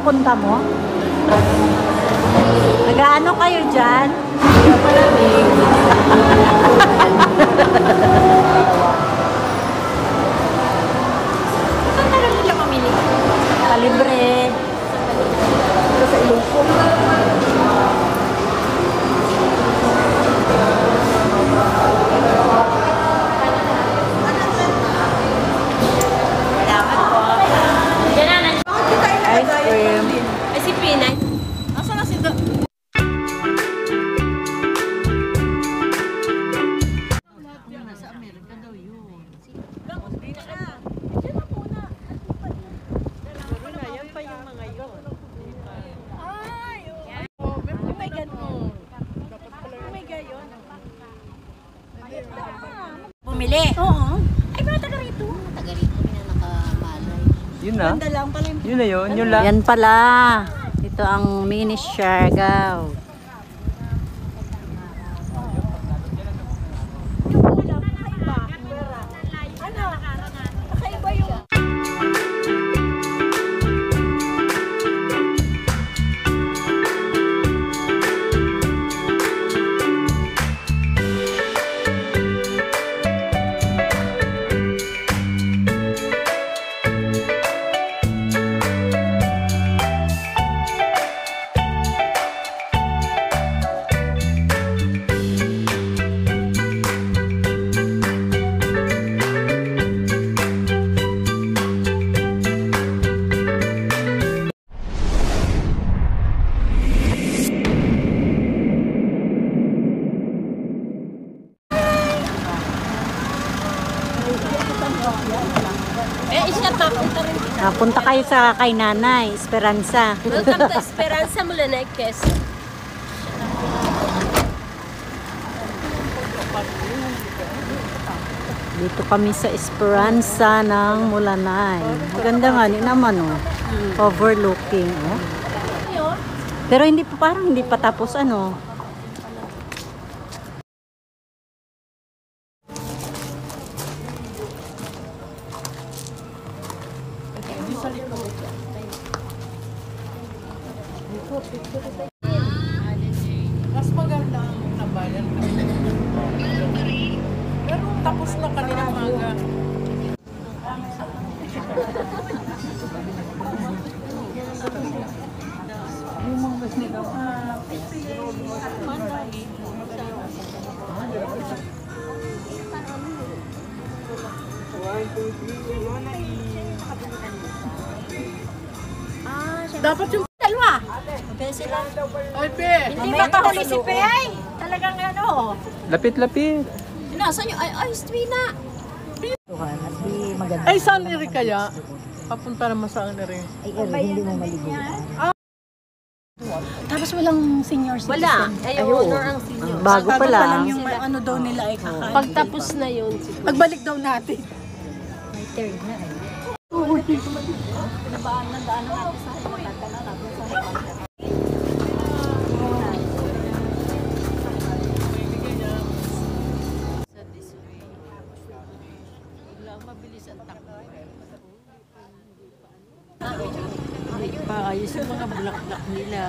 punta mo? Nag-ano kayo dyan? Kaya malamig. Saan talaga siya mamili? Kalibre. Ito sa Ilongkong. Yan na. Ice cream. Ay, si Pinay. Asan na si Do? Nasa Amerika daw yun. Yan pa yung mga yun. May gano'n. May gayon. Bumili? Oo. Ay, mga taga rito. Taga rito na nakamalay. Yun na. Ganda lang pala yung Yun na yun. Yun lang. Yan pala. Ito ang mini Siargao. kakaiba yung... Isya to. Punta rin kita. Punta kayo sa kay Nanay, Esperanza. Welcome to Esperanza Mulanay, Quezon. Dito kami sa Esperanza ng Mulanay. Maganda nga din naman, oh. Overlooking, oh. Pero hindi pa, parang hindi pa tapos, ano. Mas maganda ang nabayan. Pero tapos na kanina maga. Dapat yung dalawa. Okay sila. Ay, Pe! Hindi ba kahuli si Pei? Talagang ano. Lapit-lapit. Nasaan yung ay Twina? Ay, saan rin kaya? Papunta naman saan rin. Hindi mo maliguan. Tapos walang senior citizen. Wala. Ay, honor ang senior. Bago pa lang. Yung ano daw nila ay kakain. Pagtapos na yun. Pagbalik daw natin. May third na, eh. Paayos yung mga bulaklak nila.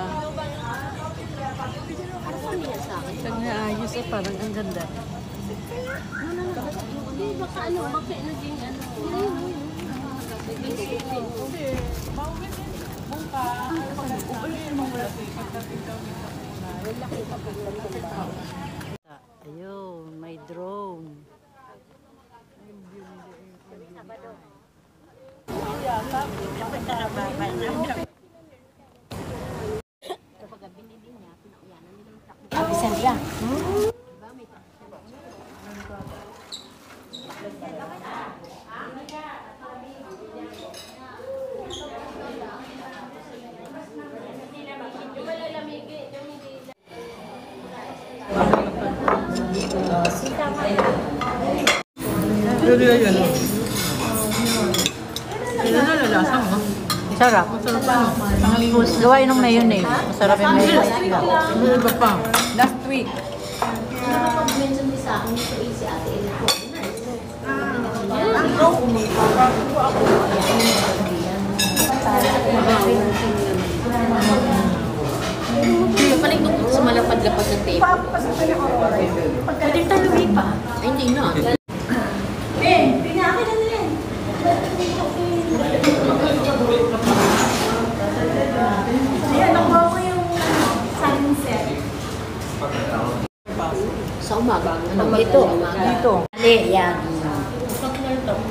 Pag naayos parang ang ganda. Baka ano, baka ano din ano. Ayun, may drone. Sandra. Pero yan, ano? Kailan na lalasa mo? Sarap. Masarap pa, no? Pangalingos. Gawain ng mayonnaise. Masarap yung mayonnaise. May iba pa. Last week. Mention din sa akin ito si Ate Ella po. Ako, Kapag nag-tape. Pwede tayo lumipa. Ay, hindi na. Ayan, nakuha ko yung sunset. Sa umaga. Ano ito? Dito. Ali, yan.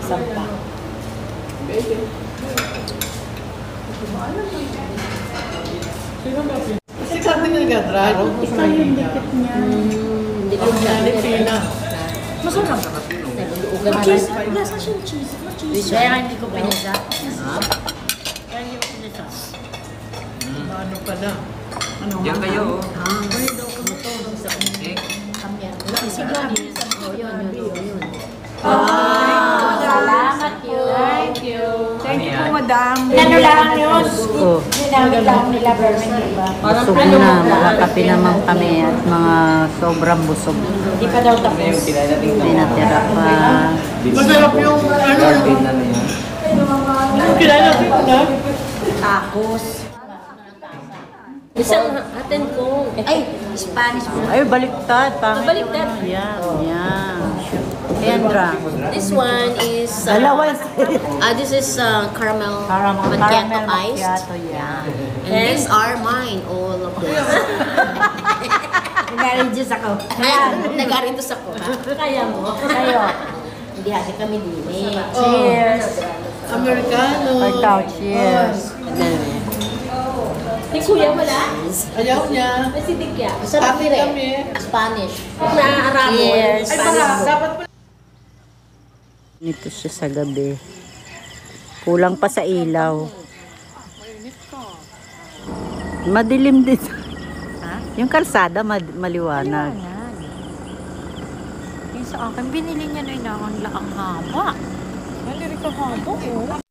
Sampa. Kasi kami nag-drive. Ito yung dikit niya. Hindi ko siya. Pina. Masarap. Naluluugan na Cheese. rin. Lasa siyang cheese. Cheese. Kaya hindi ko pinisa. Kaya hindi ko pinasa. Ano pala? Diyan kayo. Salamat yun. Thank you po, madam. Ano lang yun? Oh, Ginamit lang nila Berman, diba? busog na. Makakapi naman kami at mga sobrang busog. Hindi pa daw tapos. Hindi natira pa. Masarap yung ano. Yung kilala ko na. Tacos. Isang atin ko. Ay, Spanish po. Ay, baliktad. Pangit. Baliktad. Yan, yan. Kendra. This one is... Dalawa. this is caramel, Caramel macchiato iced. macchiato, yan. And these are mine, all of this. Nag-arranges ako. Kaya, nag-arintos ako, ha? Kaya mo. Sa'yo. Hindi, hati kami din eh. Cheers. Amerikano. Ikaw, cheers. Si Kuya wala? Ayaw niya. Ay, si Digya. Masarap Happy din kami. Spanish. Na-arabo. Cheers. Ay, para. Dapat pala. Ito siya sa gabi. Kulang pa sa ilaw. Madilim din. Yung kalsada maliwanag. Yung sa akin, binili niya na yung ang haba. Mali rin ka habo.